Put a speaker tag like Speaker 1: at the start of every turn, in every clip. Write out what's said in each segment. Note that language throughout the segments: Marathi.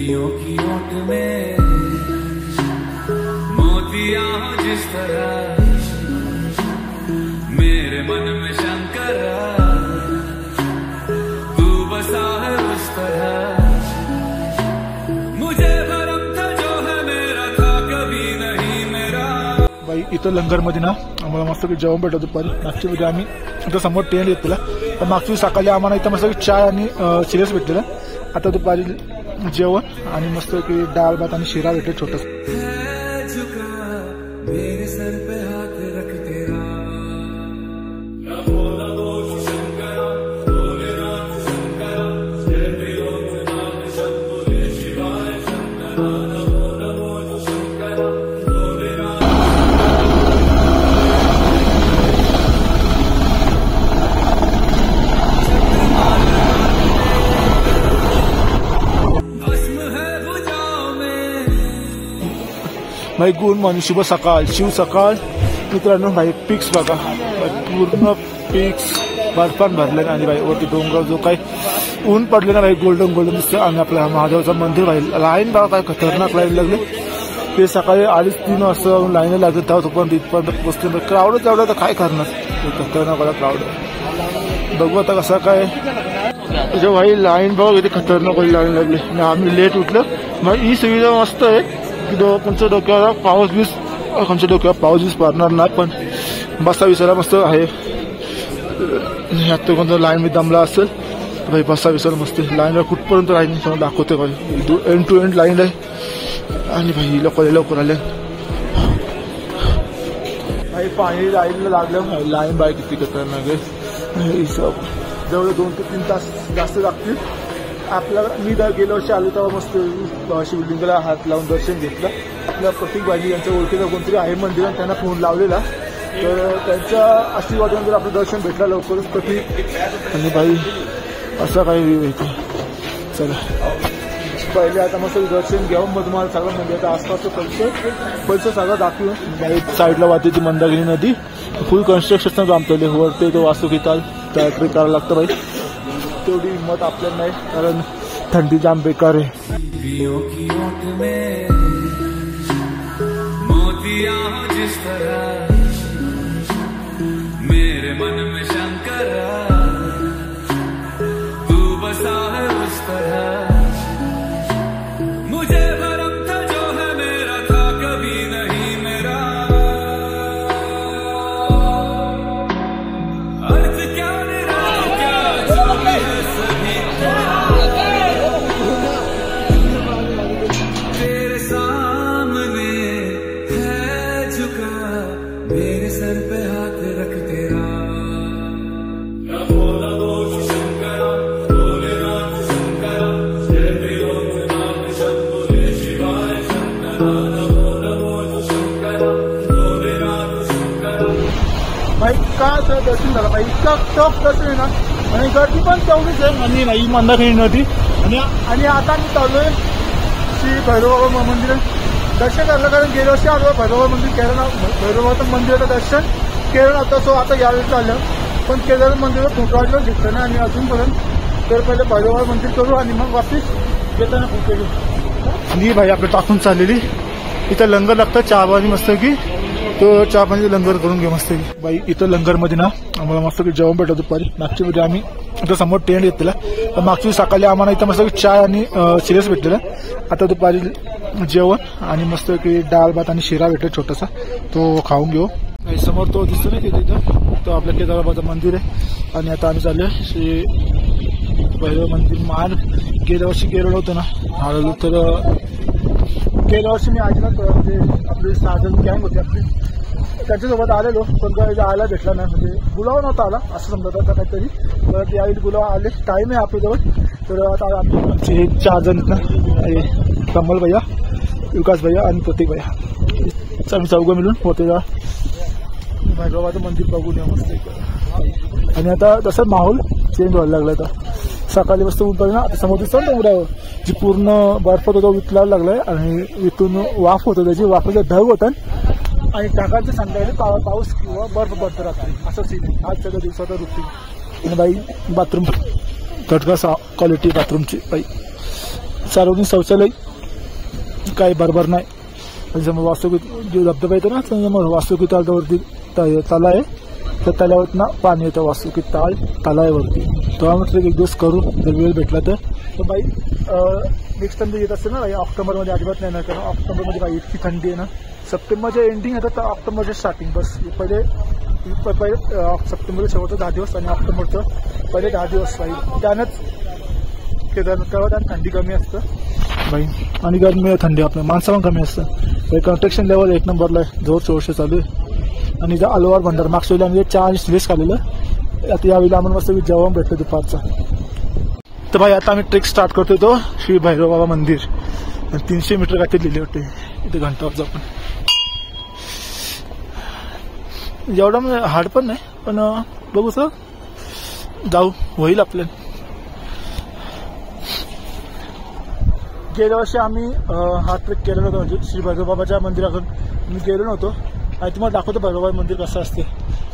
Speaker 1: बीवियों की ओट में मोतिया हो जिस तरह, मेरे मन में शंकर तू बसा है उस तरह। मुझे भरम था जो है मेरा था कभी नहीं मेरा।
Speaker 2: बाई इथं लंगर मध्ये ना आम्हाला मस्त जेवण भेटत दुपारी। मागच्या वेळी आम्ही इथं समोर टेंट घेतलेला, पण मागच्या सकाळी आम्हाला इथं मस्त चाय आणि शिरस भेटलेला। आता दुपारी जेवण आणि मस्त की डाळ भात आणि शिरा भेटले छोटासा।
Speaker 1: मेरे सर पे हाथ रख तेरा,
Speaker 2: भाई गुड मॉर्निंग, शुभ सकाळ, शिव सकाळ मित्रांनो। भाई पिक्स बघा, पूर्ण पिक्स बर्फान भरले आणि भाई वरती डोंगर जो काही ऊन पडले ना भाई गोल्डन गोल्डन दिसतं। आणि आपलं महादेवचं मंदिर भाई लाईन बघा काय खतरनाक लाईन लागले। ते सकाळी 2:30-3 वाजता लाईन लागत तेव्हा पण इथपर्यंत पोहोचले। क्राऊडच एवढं तर काय करणार, खतरनाक वाला क्राऊड। बघू आता कसा काय भाई लाईन बघ, इथे खतरनाक वाली लाईन लागली। आम्ही लेट उठलो, मग ही सुविधा मस्त आहे की तुमच्या डोक्यावर पाऊस बीस, आमच्या डोक्यावर पाऊस बीस पडणार नाही, पण बसा विसायला मस्त आहे। आता कोणतं लाईन मी दमला असेल भाई, बसा विसायला मस्त लाईनला कुठपर्यंत लाईन दाखवते भाई, एंड टू एंड लाईन आहे। आणि भाई लवकर आले भाई, पाणी लाईनला लागलं। लाईन बाय किती खतरनाक आहे, जवळ 2 ते 3 तास जास्त लागतील आपल्याला। मी गेल्या वर्षी आलो तेव्हा मस्त शिवलिंगाला हात लावून दर्शन घेतलं। आपल्या प्रतीक बाजी यांच्या ओळखीचा कोणतरी आहे मंदिरात, त्यांना फोन लावलेला, तर त्यांच्या आशीर्वादाने जर आपलं दर्शन भेटलं लवकरच प्रतीक। आणि बाई असं काही होतं, चला पहिले आता मस्त दर्शन घ्यावं, मग तुम्हाला सगळं मंदिराच्या आसपासचं पैसे सगळं दाखवून। बाई साईडला वाहते ती मंदाकिनी नदी, फुल कन्स्ट्रक्शन आमचं वरते तो वास्तुकीताल तयारी करायला लागतं भाई। तेवढी हिम्मत आपल्याला नाही, कारण थंडी जाम बेकार आहे।
Speaker 1: बीवियों की ओट में मोतिया हो जिस तरह, मेरे मन में शंकर तू बसा है उस तरह। मुझे भरम था जो है मेरा था कभी नहीं मेरा। अर्थ क्या निराश क्या जो भी है सभी तेरे सामने है झुका, मेरे सर पे हाथ रख तेरा।
Speaker 2: भाई का दर्शन झालं भाई, इतका टफ दर्शन आहे ना, आणि गर्दी पण तेवढीच आहे। आणि नाही मंदाकिनी नदी, आणि आता मी चाललोय श्री भैरवबाबा मंदिर दर्शन करायला, कारण गेल्या वर्षी आलो भैरवबाबा मंदिर केलं, भैरवबाबा मंदिराचं दर्शन केलं नव्हतं। सो आता यावेळी चाललं, पण केदार मंदिरात फुटवायला घेतलं ना, आणि अजूनपर्यंत तर पहिले भैरवबाबा मंदिर करू आणि मग वापिस येताना फुट केली। आणि भाई आपलं टाकून चाललेली इथं लंगर लागतं, चहा पाणी मस्त की तो चहा पाणी लंगर करून घे मस्त बाई। इथं लंगर मध्ये ना आम्हाला मस्त की जेवण भेटत दुपारी। मागच्या वेळी आम्ही इथं समोर टेंट घेतलेला, पण मागच्या सकाळी आम्हाला इथं मस्त चाय आणि शिरस भेटलेला। आता दुपारी जेवण आणि मस्त की डाळ भात आणि शिरा भेटला छोटासा, तो खाऊन घेऊ। समोर तो दिसतो ना तिथं, तो आपल्या केदारबाबाचं मंदिर आहे। आणि आता आम्ही चाललोय श्री भैरव मंदिर। मान गेल्या वर्षी गेलो होतो ना, आलो तर गेल्या वर्षी मी आजीला म्हणजे आपली 6 जण गँग होती आपली, त्यांच्यासोबत आलेलो, पण काही जायला भेटला नाही, म्हणजे बुलावा नव्हता आला असं समजत होता काहीतरी। तर यावेळी बुलावा आले, टाईम आहे आपल्याजवळ। तर आता आम्ही 4 जण ना, कमल भैया, विकास भैया आणि प्रतीक भैया, आम्ही 4 मिळून होते भैरवाबाचं मंदिर बघून या मस्त। आणि आता तसं माहोल चेंज व्हायला लागला। आता सकाळी मस्त ऊन पडलं ना, आता समोर दिसतं ना उड्यावर जी पूर्ण बर्फ होता तो वितलायला लागलाय, आणि इथून वाफ होतं, त्याची वाफाचा ढग होतात, आणि ढगाचं संध्याकाळी पाऊस किंवा बर्फ पडतं रात्री, असं सीन आहे आज सगळ्या दिवसाचा रुटीन। आणि बाई बाथरूम तटका क्वालिटी बाथरूमची बाई, सार्वजनिक शौचालय काही बरोबर नाही. समोर वास्तुकी जो धबधबा येतो ना समोर वास्तुकी तलावरती तला आहे, त्या तलावात ना पाणी येतं. वास्तुकी तला आहे वरती. तो म्हटलं एक दिवस करू जर वेळ भेटला तर. बाई नेक्स्ट टाइम येत असते ना ऑक्टोबरमध्ये अजिबात नाही ना, कारण ऑक्टोबरमध्ये बाई इतकी थंडी आहे ना. सप्टेंबरच्या एंडिंग येतं तर ऑक्टोबरच्या स्टार्टिंग बस. पहिले सप्टेंबरचे शेवटचं 10 दिवस आणि ऑक्टोबरचं पहिले 10 दिवस बाई. त्यानंच केदारनाथ आणि थंडी कमी असतं बाई आणि गरमी थंडी आपल्या माणसं पण कमी असतं. कन्स्ट्रक्शन लेवल 1 नंबरला आहे. जोर 400 चालू आहे. आणि इथं अलवार भंडार मागच्या वेळेला आम्ही 4 दिवस खाल्लेलं. आता यावेळेला आम्हाला मस्त जेवण भेटलं दुपारचं. तर भाई आता आम्ही ट्रेक स्टार्ट करतोय तो श्री भैरव बाबा मंदिर. 300 मीटर काहीतरी लिहिले होते इथे घंटावरचं. आपण एवढा म्हणजे हार्ड पण नाही, पण बघू सर जाऊ होईल आपल्याला. गेल्या वर्षी आम्ही हा ट्रेक केलेला होता, म्हणजे श्री भैरव बाबाच्या मंदिराकडून मी गेलो नव्हतो. आणि तुम्हाला दाखवतो भैरव बाबा मंदिर कसं असते.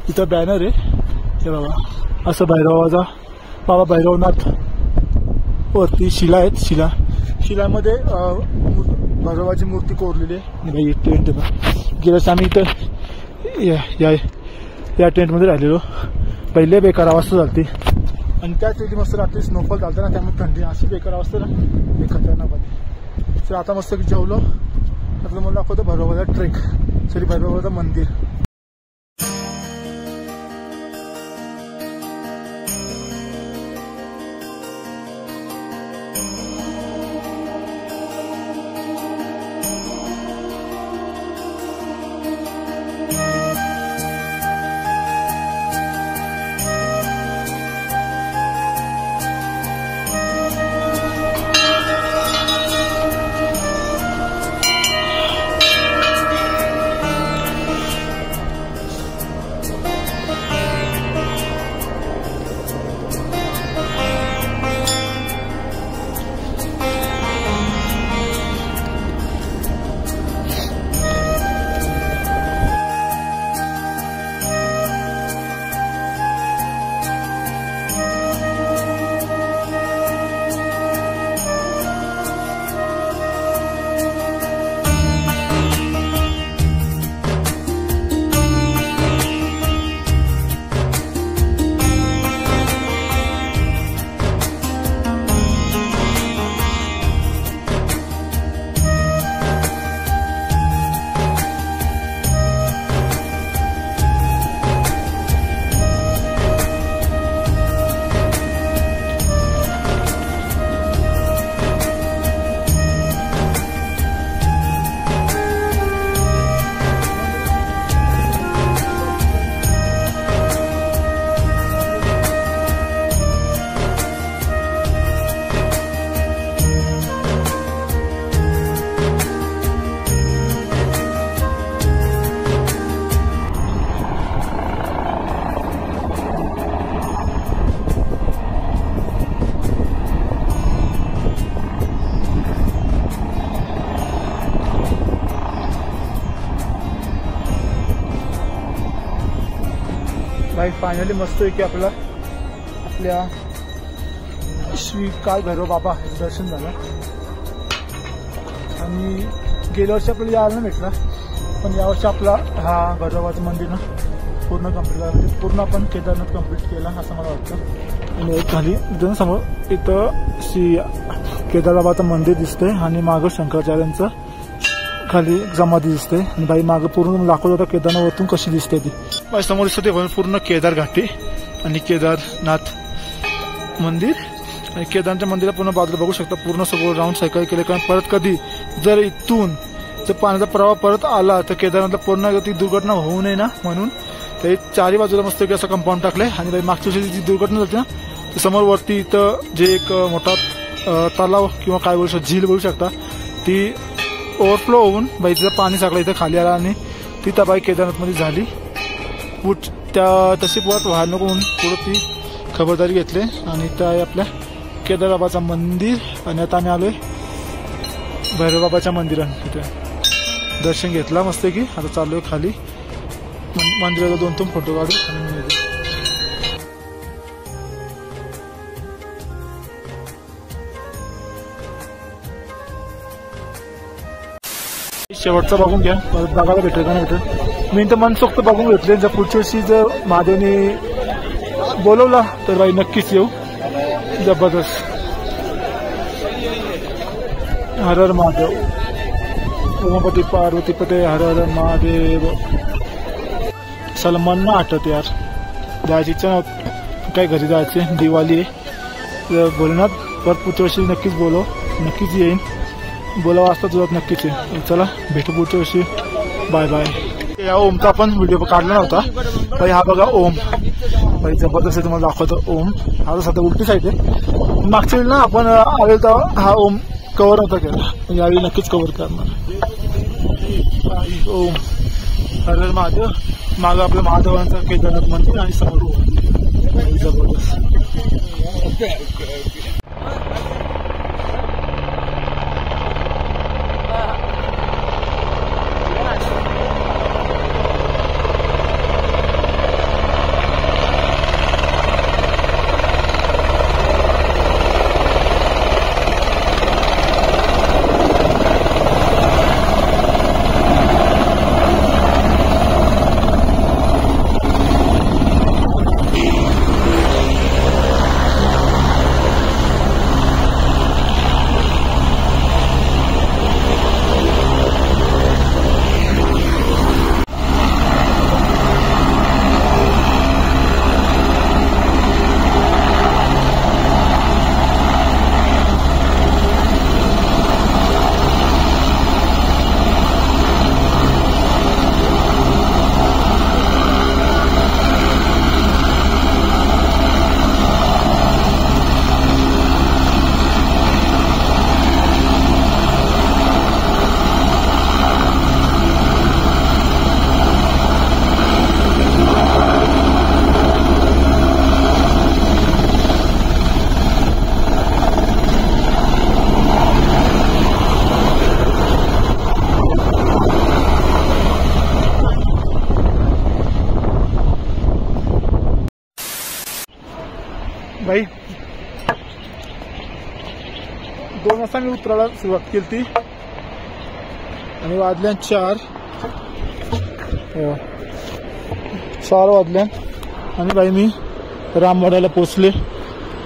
Speaker 2: इथं बॅनर आहे हे बाबा, असं भैरवाचा बाबा भैरवनाथ वरती शिला आहेत. शिलामध्ये भैरवाची मूर्ती कोरलेली आहे. बाई टेंट गेल्या वर्षी आम्ही इथं या टेंटमध्ये राहिलेलो. पहिले बेकार अवस्था झाली आणि त्याच वेळी मस्त रात्री स्नोफॉल झालता ना, त्यामुळे थंडी अशी बेकार अवस्था ना हे खतरनाक. तर आता मस्त जेवलो. आता मला दाखवतो भैरवाचा ट्रेक, श्री भैरवाचं मंदिर. भाई फायनली मस्त आहे की आपल्या श्री काल भैरव बाबा दर्शन झालं. आणि गेल्या वर्षी आपल्याला यायला नाही भेटला, पण यावर्षी आपला हा भैरवाचं मंदिर ना पूर्ण कम्प्लीट झाला. म्हणजे पूर्ण आपण केदारनाथ कम्प्लीट केला असं मला वाटतं. आणि खाली इथं समोर इथं श्री केदारबाबाचं मंदिर दिसतंय आणि मागं शंकराचार्यांचं खाली समाधी दिसते. आणि बाई मागं पूर्ण दाखवत होता केदारनाथवरतून कशी दिसते ती. बाई समोर दिसते पूर्ण केदार घाटी आणि केदारनाथ मंदिर. आणि केदारच्या मंदिरा पूर्ण बाजूला बघू शकता पूर्ण सगळं राऊंड सायकल केले. कारण परत कधी जर इथून जर पाण्याचा प्रवाह परत आला तर केदारनाथला पूर्ण ती दुर्घटना होऊ नये ना, म्हणून ते चारही बाजूला मस्त असं कंपाऊंड टाकलंय. आणि बाई मागच्या वर्षी जी दुर्घटना झाली ना, तर समोर वरती इथं जे एक मोठा तलाव किंवा काय बोलू शकता झील बोलू शकता, ती ओव्हरफ्लो होऊन बाई तिचं पाणी साकलं इथं खाली आला आणि ती त्या बाई केदारनाथमध्ये झाली. तशी पुढे व्हायला नको म्हणून पुढं ती खबरदारी घेतली. आणि इथं आहे आपल्या केदारबाबाचं मंदिर. आणि आता आम्ही आलोय भैरवबाबाच्या मंदिरात. तिथे दर्शन घेतला मस्त की आता चाललोय खाली मंदिराचा 2-3 फोटो काढू. शेवटचा बघून घ्या, बघायला भेटेल का नाही भेटेल. मी तर मनसोक्त बघून घेतले. जर पुढच्या वर्षी जर महादेवने बोलवला तर बाई नक्कीच येऊ. जबरदस्त. हर हर महादेव. उमापती पार्वतीपते हर हर महादेव. सलमान ना आठवत यार, जायची इच्छा नव्हती, काय घरी जायचे, दिवाळी आहे. बोलणार परत पुढच्या वर्षी नक्कीच बोलव, नक्कीच येईन. बोलावं असता तुझ्यात नक्कीच आहे. चला भेटू पुढच्या वर्षी. Bye bye. या ओमचा आपण व्हिडिओ काढला नव्हता भाई. हा बघा ओम भाई, जबरदस्त आहे. तुम्हाला दाखवतो ओम. हा सध्या उलटी साईड आहे. मागच्या वेळी ना आपण आलेलो तेव्हा हा ओम कव्हर नव्हता केला, यावेळी नक्कीच कव्हर करणार. ओम हर हर महादेव. मागं आपल्या महादेवांचा केदारनाथ मंदिर आणि समोर ओम. जबरदस्त. भाई 2 वाजता मी उतरायला सुरुवात केली ती आणि वाजल्या 4 वाजल्या आणि भाई मी रामवाड्याला पोचले.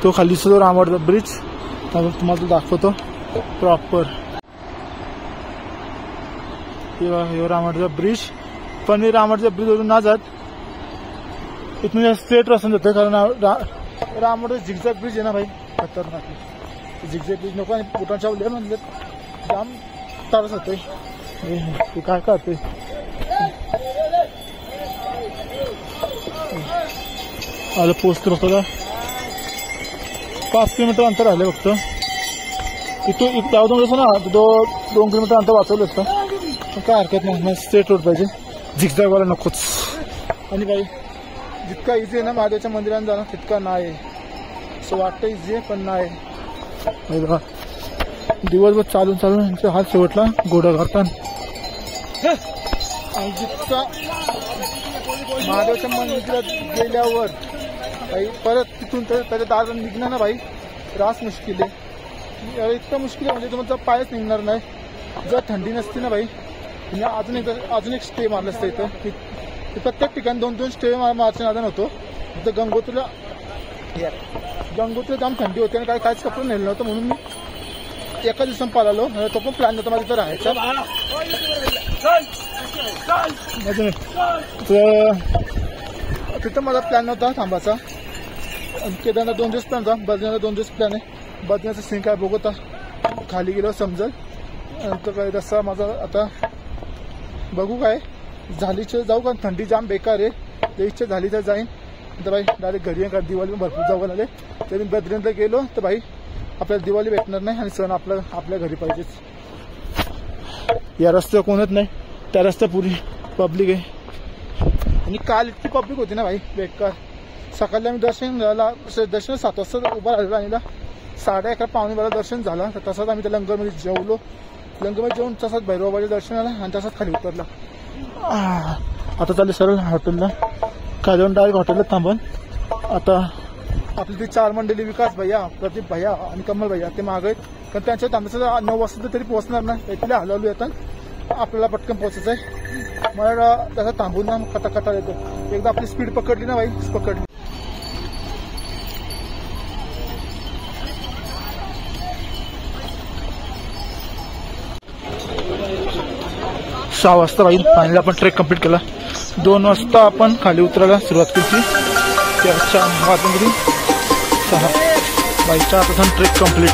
Speaker 2: तो खालीचा जो रामवाडा ब्रिज तुम्हाला दाखवतो प्रॉपर. हे रामवाड्याचा ब्रिज. पण मी रामवाड्याच्या ब्रिजवरून ना जात इथून स्ट्रेट रस्त्याने जातोय, कारण रामवाडा झिगझॅग ब्रिज आहे ना भाई, खतरनाक. झिगझॅग ब्रिज नको आणि बुटांच्या उद्या म्हणजे जाम त्रास होतोय. ते काय करते आलं पोचतो फक्त 5 किलोमीटर अंतर आलं फक्त. इथून जाऊ कसं ना 2 किलोमीटर अंतर वाचवलं असतं. काय हरकत नाही, स्ट्रेट रोड पाहिजे, झिगझॅगवाला नकोच. आणि भाई जितका इझी आहे ना महादेवच्या मंदिरात जाणं तितका नाही. असं वाटतं इझी आहे पण नाही. दिवसभर चालून यांचा हात शेवटला घोडा घालतात. आणि जितका महादेवच्या मंदिरात गेल्यावर भाई परत तिथून त्याच्या दारात निघणं ना भाई रास मुश्किल आहे. इतकं मुश्किल आहे म्हणजे तुमचा पायच निघणार नाही. जर थंडी नसती ना भाई अजून एक स्टे मारलं असतं इथं. प्रत्येक ठिकाणी 2-2 स्टे मारच्या नादान होतो. इथं गंगोत्रीला जाम थंडी होती आणि काहीच कपडे नेलं नव्हतं, म्हणून मी एका दिवसात पाळालो. तो पण प्लॅन नव्हता माझा इथं राहायचा. तिथं माझा प्लॅन नव्हता थांबायचा. केदारनाथ 2 दिवस प्लॅन होता, बद्रीनाथ 2 दिवस प्लॅन आहे. बद्रीनाथचं सीन काय बघू आता, खाली गेलो समजल. नंतर काय रस्ता माझा आता बघू काय झालीच जाऊ, कारण थंडी जाम बेकार आहे. ते इच्छा झाली तर जाईन, तर भाई डायरेक्ट घरी कारण दिवाळी पण भरपूर जाऊ आले. तरी बद्रीनाथला गेलो तर भाई आपल्याला दिवाळी भेटणार नाही आणि सण आपल्या घरी पाहिजेच. या रस्त्यावर कोणच नाही, त्या रस्त्या पुरी पब्लिक आहे. आणि काल इतकी पब्लिक होती ना भाई बेकार. सकाळी आम्ही दर्शन 7 वाजता उभा राहिलो आणि 11:30 पावणे 12 दर्शन झालं. तर तसाच आम्ही त्या लंगरमध्ये जेवलो. लंगरमध्ये जेवून तसाच भैरवाबाच्या दर्शन आलं आणि तसाच खाली उतरला. आता चालले सरळ हॉटेलला. काय जाऊन डायरेक्ट हॉटेलला थांबून आता आपली ती 4 मंडळी विकास भैया, प्रदीप भैया आणि कमल भैया ते मागे आहेत. कारण त्यांच्या थांबायचं 9 वाजता तरी पोहोचणार नाही. इथले हलवलो येतात आपल्याला पटकन पोहोचायचं आहे. मला तसं थांबून ना कटा येतो. एकदा आपली स्पीड पकडली ना बाई, पकडली. 6 वाजता बाई फायनली आपण ट्रेक कंप्लीट केला. 2 वाजता आपण खाली उतरायला सुरुवात केली. 4च्या वाजून 6 बाईच्या आता ट्रेक कंप्लीट.